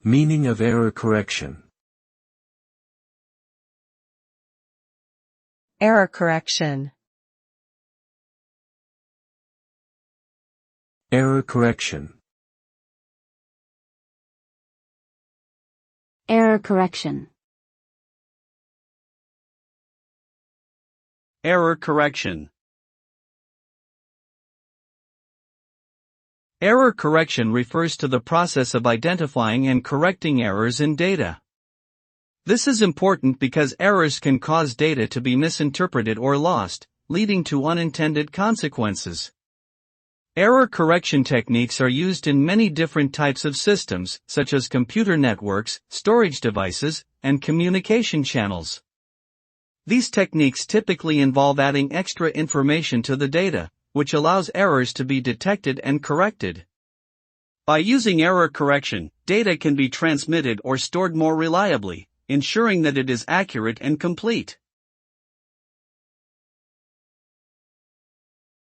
Meaning of error correction. Error correction. Error correction. Error correction. Error correction. Error correction refers to the process of identifying and correcting errors in data. This is important because errors can cause data to be misinterpreted or lost, leading to unintended consequences. Error correction techniques are used in many different types of systems, such as computer networks, storage devices, and communication channels. These techniques typically involve adding extra information to the data, which allows errors to be detected and corrected. By using error correction, data can be transmitted or stored more reliably, ensuring that it is accurate and complete.